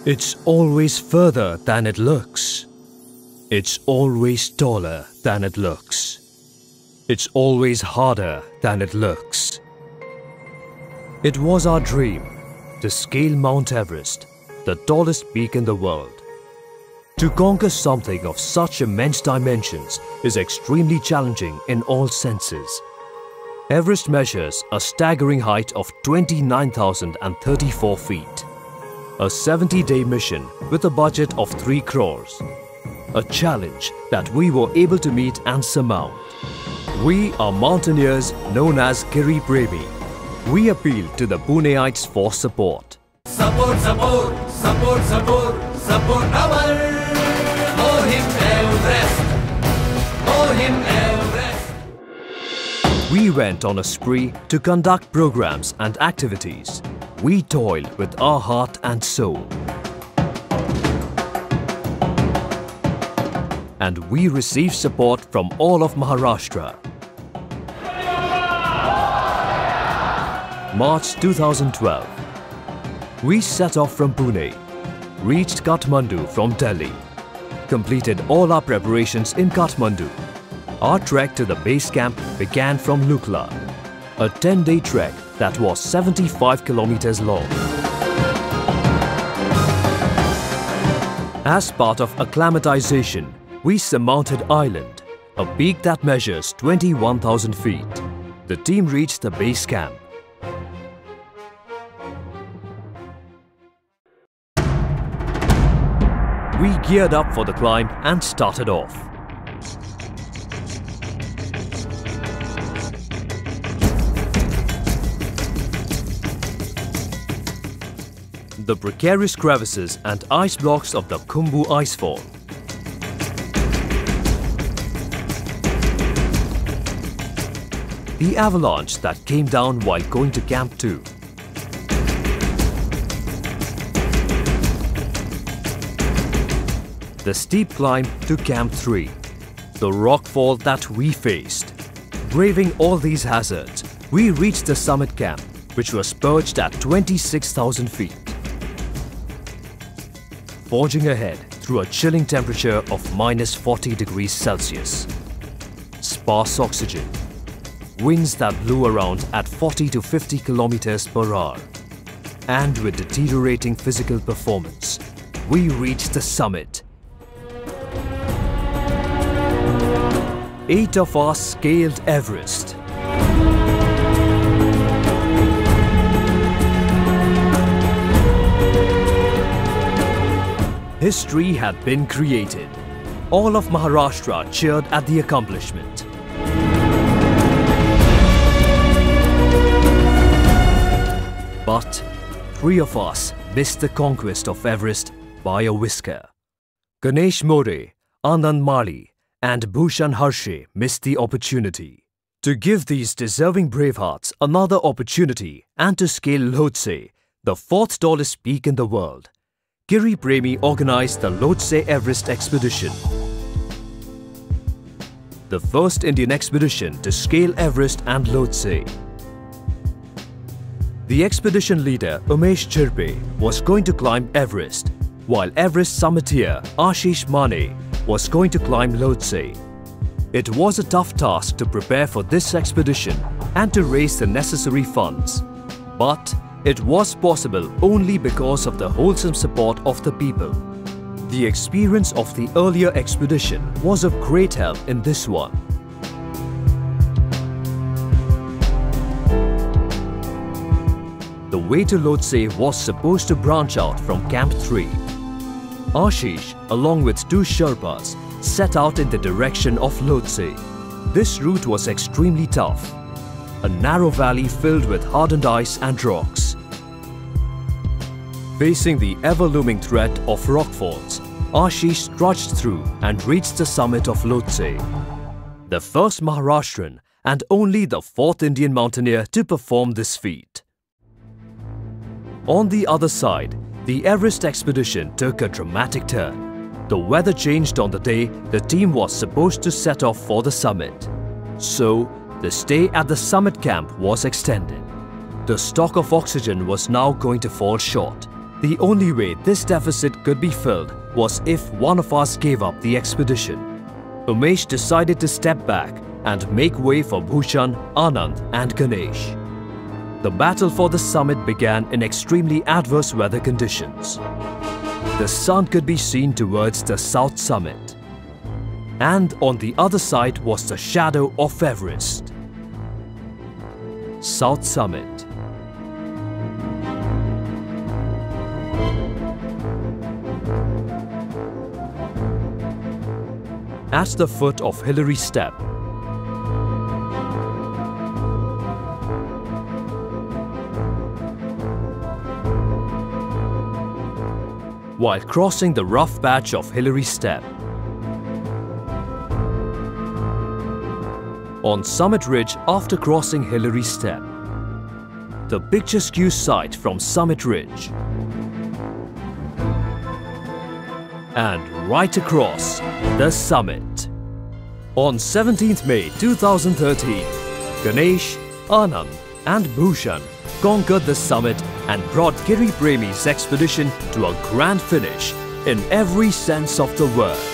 It's always further than it looks. It's always taller than it looks. It's always harder than it looks. It was our dream to scale Mount Everest, the tallest peak in the world. To conquer something of such immense dimensions is extremely challenging in all senses. Everest measures a staggering height of 29,034 feet. A 70-day mission with a budget of 3 crores. A challenge that we were able to meet and surmount. We are mountaineers known as Giripremi. We appeal to the Puneites for support. Support, support, support, support, support our Mohim Everest. Mohim Everest. We went on a spree to conduct programs and activities. We toiled with our heart and soul. And we received support from all of Maharashtra. March 2012. We set off from Pune, reached Kathmandu from Delhi, completed all our preparations in Kathmandu. Our trek to the base camp began from Lhotse, a 10-day trek that was 75 kilometers long. As part of acclimatization, we surmounted Island, a peak that measures 21,000 feet. The team reached the base camp. We geared up for the climb and started off. The precarious crevices and ice blocks of the Khumbu icefall. The avalanche that came down while going to Camp 2. The steep climb to Camp 3. The rockfall that we faced. Braving all these hazards, we reached the summit camp, which was perched at 26,000 feet. Forging ahead through a chilling temperature of -40 degrees Celsius. Sparse oxygen. Winds that blew around at 40 to 50 kilometers per hour. And with deteriorating physical performance, we reached the summit. 8 of us scaled Everest. History had been created. All of Maharashtra cheered at the accomplishment. But 3 of us missed the conquest of Everest by a whisker. Ganesh More, Anand Mali and Bhushan Harshe missed the opportunity. To give these deserving bravehearts another opportunity and to scale Lhotse, the 4th tallest peak in the world, Giripremi organized the Lhotse Everest expedition. The first Indian expedition to scale Everest and Lhotse. The expedition leader Umesh Zirpe was going to climb Everest, while Everest summiteer Ashish Mane was going to climb Lhotse. It was a tough task to prepare for this expedition and to raise the necessary funds. But it was possible only because of the wholesome support of the people. The experience of the earlier expedition was of great help in this one. The way to Lhotse was supposed to branch out from Camp 3. Ashish, along with 2 Sherpas, set out in the direction of Lhotse. This route was extremely tough. A narrow valley filled with hardened ice and rocks. Facing the ever-looming threat of rockfalls, Ashish trudged through and reached the summit of Lhotse. The first Maharashtrian and only the 4th Indian mountaineer to perform this feat. On the other side, the Everest expedition took a dramatic turn. The weather changed on the day the team was supposed to set off for the summit. So, the stay at the summit camp was extended. The stock of oxygen was now going to fall short. The only way this deficit could be filled was if one of us gave up the expedition. Umesh decided to step back and make way for Bhushan, Anand and Ganesh. The battle for the summit began in extremely adverse weather conditions. The sun could be seen towards the south summit, and on the other side was the shadow of Everest. South Summit. At the foot of Hillary Step, while crossing the rough patch of Hillary Step, on Summit Ridge after crossing Hillary Step, the picturesque sight from Summit Ridge, and right across the summit. On 17th May 2013, Ganesh, Anand and Bhushan conquered the summit and brought Giripremi's expedition to a grand finish in every sense of the word.